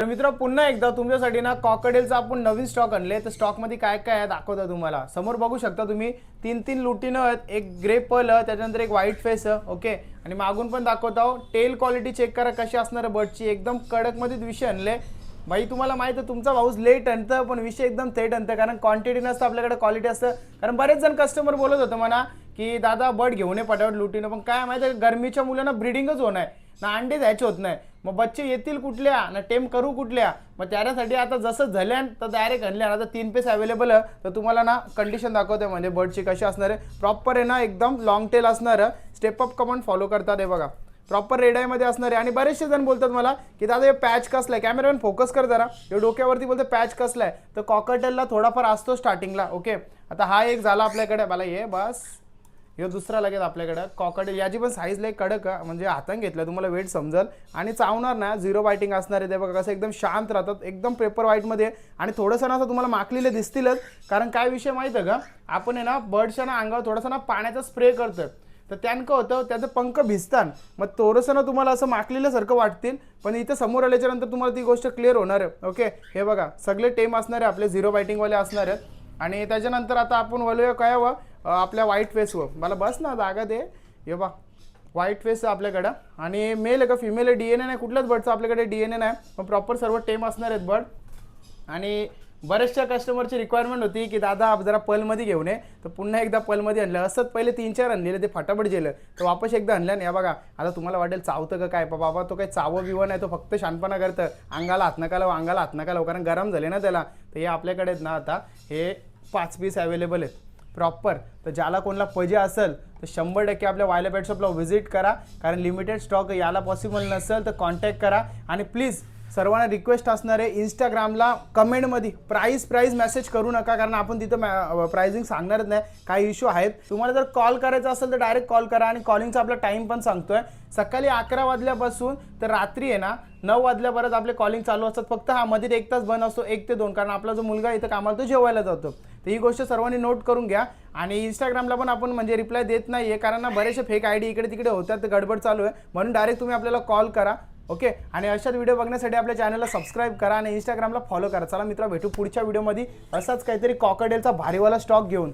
तर मित्र पुन्हा एकदा तुमच्यासाठी ना कॉकटेलचा आपण नवीन स्टॉक आणले। तर स्टॉकमध्ये काय काय आहे दाखवतो तुम्हाला। समोर बघू शकता तुम्ही तीन तीन लुटीन आहेत, एक ग्रे पर्ल त्याच्यानंतर एक व्हाईट फेस ओके। आणि मागून पण दाखवतो। टेल क्वालिटी चेक करा कशी असणार बर्डची, एकदम कडक मध्ये विषय आणले भाई। तुम्हाला माहित आहे तुमचा भाऊस लेट आणतं पण विषय एकदम थेट आणतं, कारण क्वांटिटी नसतं आपल्याकडे क्वालिटी असतं। कारण बरेच जण कस्टमर बोलत होतं म्हणा की दादा बर्ड घेऊन ये पटापट लुटीनं, पण काय माहिती आहे गरमीच्या मुलांना ब्रीडिंगच होणार ना, अंडे द्यायचे होत नाही, मग बच्चे येतील कुठल्या ना टेम करू कुठल्या। मग त्यासाठी आता जसं झाल्या तर डायरेक्ट आणल्या। आता 3 पीस अवेलेबल आहे, तर तुम्हाला ना कंडिशन दाखवते म्हणजे बर्डची कशी असणार आहे। प्रॉपर आहे ना एकदम लॉंग टेल असणार, स्टेप अप कमांड फॉलो करतात हे बघा, प्रॉपर रेड आय मध्ये असणार आहे। आणि बरेचसे जण बोलतात मला की दादा हे पॅच कसलाय, कॅमेरामॅन फोकस कर जरा, हे डोक्यावरती बोलते पॅच कसलाय, तर कॉकटेलला थोडाफार असतो स्टार्टिंगला ओके। आता हा एक झाला आपल्याकडे, मला ये बस हे दुसरा लगेच आपल्याकडे कॉकटेल, याची पण साईज लई कडक म्हणजे हाताने घेतलं तुम्हाला वेट समजल। आणि चावणार ना, झिरो बायटिंग असणार आहे ते बघा, कसं एकदम शांत राहतात, एकदम पेपर व्हाईट मध्ये। आणि थोडंसं ना असं तुम्हाला माखलेले दिसतीलच, कारण काय विषय माहिती आहे का, आपण आहे ना बर्डच्या ना अंगावर थोडासा ना पाण्याचा स्प्रे करतोय, तर त्यानं काय होतं त्याचं पंख भिजतात, मग थोडंसं ना तुम्हाला असं माखलेल्यासारखं वाटतील, पण इथं समोर आल्याच्या नंतर तुम्हाला ती गोष्ट क्लिअर होणार आहे ओके। हे बघा सगळे टेम असणार आहे आपले, झिरो बायटिंगवाले असणार आहेत। आणि त्याच्यानंतर आता आपण वळूया काय आपल्या व्हाईट फेसवर, मला बस ना जागा दे, हे बा व्हाईट फेस आपल्याकडं। आणि मेल आहे का फिमेल आहे DNA नाही कुठल्याच बर्डचं आपल्याकडे, DNA नाही, पण प्रॉपर सर्व टेम असणार आहेत बर्ड। आणि बऱ्याचशा कस्टमरची रिक्वायरमेंट होती की दादा जरा पलमध्ये घेऊन ये, तर पुन्हा एकदा पलमध्ये आणलं। असंच पहिले 3-4 आणलेले ते फटाफट गेलं, तर वापस एकदा आणलं नाही बघा। आता तुम्हाला वाटेल चावतं का काय, बाबा तो काही चावं बिवं नाही, तो फक्त शानपणा करतं, अंगाला हात नका लावू, अंगाला हात नका लावू, कारण गरम झाले ना त्याला। तर हे आपल्याकडे आहेत ना आता हे 5 पीस अवेलेबल आहेत प्रॉपर। तर ज्याला कोणाला पाहिजे असेल तर 100% आपल्या वायला पेट शॉपला व्हिजिट करा, कारण लिमिटेड स्टॉक याला पॉसिबल नसेल तर कॉन्टॅक्ट करा। आणि प्लीज सर्वांना रिक्वेस्ट असणार आहे, इंस्टाग्रामला कमेंटमध्ये प्राईस मेसेज करू नका, कारण आपण तिथं प्राइसिंग सांगणारच नाही, काही इश्यू आहेत। तुम्हाला जर कॉल करायचा असेल तर डायरेक्ट कॉल करा। आणि कॉलिंगचा आपला टाईम पण सांगतोय, सकाळी 11 वाजल्यापासून तर रात्री आहे ना 9 वाजल्यापर्यंत आपले कॉलिंग चालू असतात। फक्त हा मध्ये 1 तास बंद असतो, 1 ते 2, कारण आपला जो मुलगा इथं कामाला तो जेवायला जातो। तर ही गोष्ट सर्वांनी नोट करून घ्या। आणि इंस्टाग्रामला पण आपण म्हणजे रिप्लाय देत नाहीये, कारण ना बरेचसे फेक आयडी इकडे तिकडे होतात, तर गडबड चालू आहे, म्हणून डायरेक्ट तुम्ही आपल्याला कॉल करा ओके। आणि अशाच व्हिडिओ बघण्यासाठी आपल्या चॅनलला सबस्क्राईब करा आणि इंस्टाग्रामला फॉलो करा। चला मित्र भेटू पुढच्या व्हिडिओमध्ये असाच काहीतरी कॉकटेलचा भारीवाला स्टॉक घेऊन।